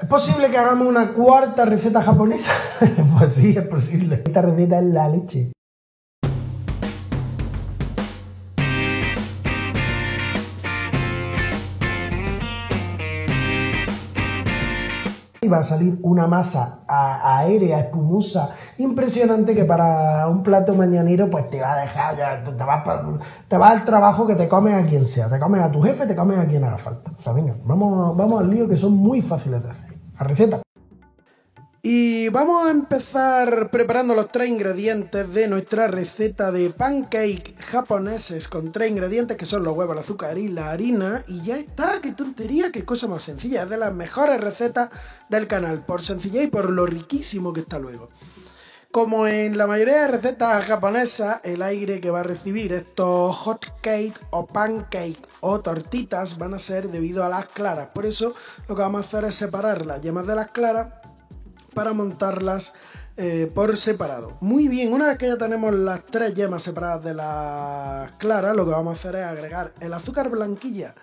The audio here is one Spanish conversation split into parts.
¿Es posible que hagamos una cuarta receta japonesa? Pues sí, es posible. Esta receta es la leche. Y va a salir una masa aérea, espumosa, impresionante, que para un plato mañanero pues te va a dejar, ya, te va al trabajo que te comes a quien sea, te comes a tu jefe, te comes a quien haga falta. O sea, venga, vamos al lío, que son muy fáciles de hacer. La receta. Y vamos a empezar preparando los 3 ingredientes de nuestra receta de pancake japoneses, con 3 ingredientes que son los huevos, el azúcar y la harina. Y ya está, qué tontería, qué cosa más sencilla. Es de las mejores recetas del canal, por sencillez y por lo riquísimo que está luego. Como en la mayoría de recetas japonesas, el aire que va a recibir estos hot cake o pancake o tortitas van a ser debido a las claras. Por eso lo que vamos a hacer es separar las yemas de las claras para montarlas por separado. Muy bien, una vez que ya tenemos las 3 yemas separadas de las claras, lo que vamos a hacer es agregar el azúcar blanquilla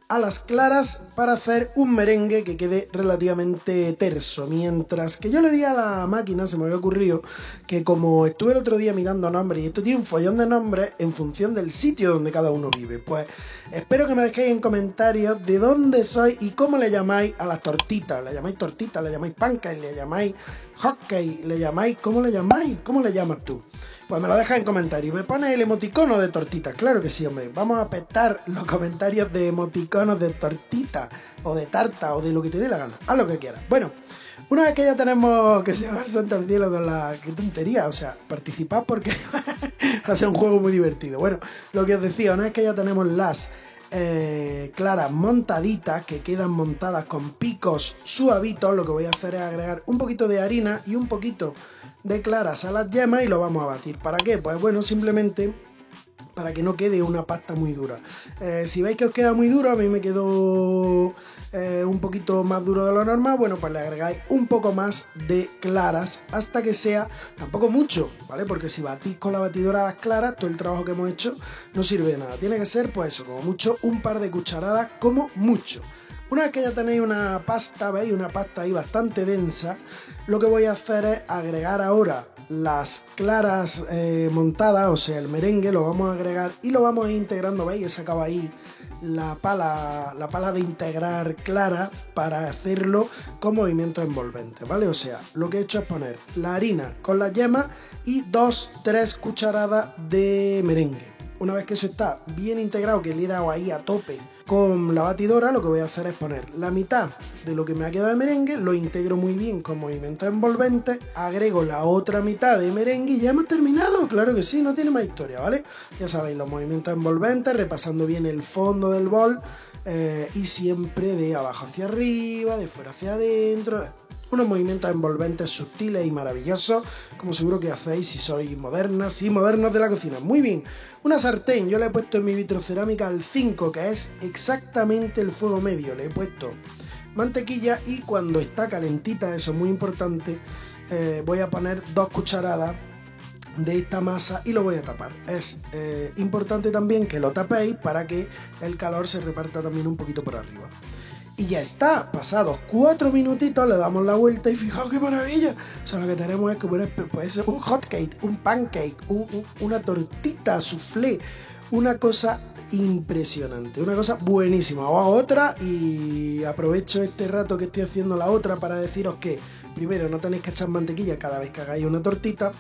a las claras para hacer un merengue que quede relativamente terso. Mientras que yo le di a la máquina, se me había ocurrido que, como estuve el otro día mirando nombres, y esto tiene un follón de nombres en función del sitio donde cada uno vive, pues espero que me dejéis en comentarios de dónde sois y cómo le llamáis a las tortitas. ¿Le llamáis tortitas? ¿Le llamáis pancake? ¿Le llamáis hotcake? ¿Le llamáis? ¿Cómo le llamáis? ¿Cómo le llamas tú? Pues me lo dejas en comentarios. Y me pones el emoticono de tortita. Claro que sí, hombre. Vamos a petar los comentarios de emoticonos de tortita, o de tarta, o de lo que te dé la gana. Haz lo que quieras. Bueno, una vez que ya tenemos que se va el santo al cielo con la... ¡Qué tontería! O sea, participad porque va a ser un juego muy divertido. Bueno, lo que os decía, una vez que ya tenemos las claras montaditas, que quedan montadas con picos suavitos, lo que voy a hacer es agregar un poquito de harina y un poquito de claras a las yemas y lo vamos a batir. ¿Para qué? Pues bueno, simplemente para que no quede una pasta muy dura. Si veis que os queda muy duro, a mí me quedó un poquito más duro de lo normal, bueno, pues le agregáis un poco más de claras hasta que sea, tampoco mucho, ¿vale? Porque si batís con la batidora las claras, todo el trabajo que hemos hecho no sirve de nada. Tiene que ser, pues eso, como mucho, un par de cucharadas, como mucho. Una vez que ya tenéis una pasta, ¿veis? Una pasta ahí bastante densa, lo que voy a hacer es agregar ahora las claras montadas, o sea, el merengue, lo vamos a agregar y lo vamos a ir integrando, ¿veis? He sacado ahí la pala de integrar clara para hacerlo con movimientos envolventes, ¿vale? O sea, lo que he hecho es poner la harina con las yemas y 2-3 cucharadas de merengue. Una vez que eso está bien integrado, que le he dado ahí a tope con la batidora, lo que voy a hacer es poner la mitad de lo que me ha quedado de merengue, lo integro muy bien con movimientos envolventes, agrego la otra mitad de merengue y ya hemos terminado. Claro que sí, no tiene más historia, ¿vale? Ya sabéis, los movimientos envolventes, repasando bien el fondo del bol y siempre de abajo hacia arriba, de fuera hacia adentro. Unos movimientos envolventes sutiles y maravillosos, como seguro que hacéis si sois modernas y modernos de la cocina. Muy bien, una sartén, yo le he puesto en mi vitrocerámica al 5, que es exactamente el fuego medio. Le he puesto mantequilla y cuando está calentita, eso es muy importante, voy a poner 2 cucharadas de esta masa y lo voy a tapar. Es importante también que lo tapéis para que el calor se reparta también un poquito por arriba. Y ya está, pasados 4 minutitos le damos la vuelta y fijaos qué maravilla. O sea, lo que tenemos es que puede ser un hot cake, un pancake, una tortita, soufflé, una cosa impresionante, una cosa buenísima. O hago otra y aprovecho este rato que estoy haciendo la otra para deciros que, primero, no tenéis que echar mantequilla cada vez que hagáis una tortita.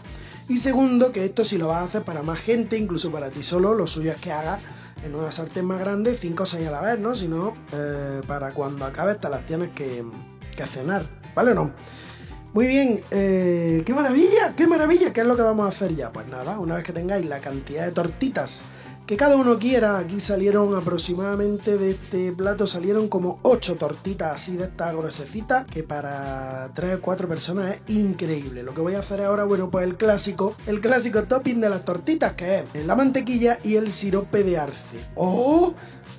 Y segundo, que esto, si lo vas a hacer para más gente, incluso para ti solo, lo suyo es que hagas en una sartén más grande 5 o 6 a la vez, ¿no? Si no, para cuando acabes te las tienes que cenar, ¿vale o no? Muy bien, ¡qué maravilla! ¡Qué maravilla! ¿Qué es lo que vamos a hacer ya? Pues nada, una vez que tengáis la cantidad de tortitas que cada uno quiera, aquí salieron aproximadamente de este plato, salieron como 8 tortitas así de estas gruesecitas, que para 3 o 4 personas es increíble. Lo que voy a hacer ahora, bueno, pues el clásico topping de las tortitas, que es la mantequilla y el sirope de arce. ¡Oh!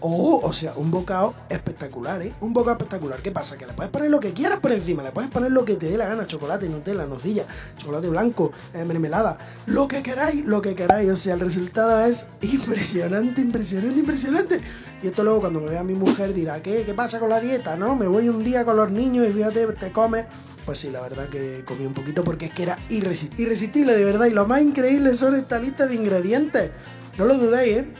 O sea, un bocado espectacular, ¿eh? Un bocado espectacular. ¿Qué pasa? Que le puedes poner lo que quieras por encima, le puedes poner lo que te dé la gana, chocolate, Nutella, nocilla, chocolate blanco, mermelada, lo que queráis, lo que queráis. O sea, el resultado es impresionante, impresionante, impresionante. Y esto luego cuando me vea mi mujer dirá, ¿qué pasa con la dieta? ¿No? Me voy un día con los niños y fíjate, te comes. Pues sí, la verdad que comí un poquito porque es que era irresistible, de verdad. Y lo más increíble son esta lista de ingredientes. No lo dudéis, ¿eh?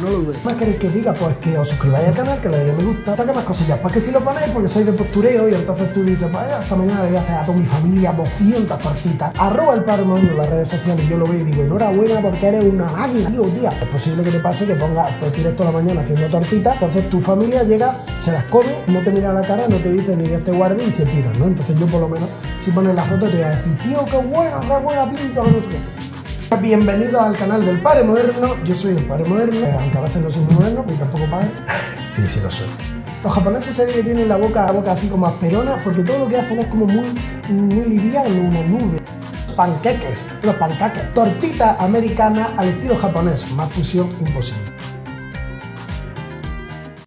No lo dudéis. ¿Qué más queréis que diga? Pues que os suscribáis al canal, que le deis me gusta, que más cosillas. Pues que si lo ponéis, porque sois de postureo y entonces tú dices, pues hasta mañana le voy a hacer a toda mi familia 200 tortitas. @el Padre Moderno en las redes sociales, yo lo veo y digo, enhorabuena porque eres una máquina, tío, tía. Es posible que te pase que te tires toda la mañana haciendo tortitas, entonces tu familia llega, se las come, no te mira a la cara, no te dice ni Dios te guarde y se piran, ¿no? Entonces yo por lo menos, si pones la foto te voy a decir, tío, qué buena pinta, no sé qué. Bienvenidos al canal del Padre Moderno. Yo soy el Padre Moderno, aunque a veces no soy muy moderno, pero tampoco padre. Sí, lo soy. Los japoneses se ve que tienen la boca así como asperona, porque todo lo que hacen es como muy liviano, una nube. Panqueques, los panqueques. Tortita americana al estilo japonés, más fusión imposible.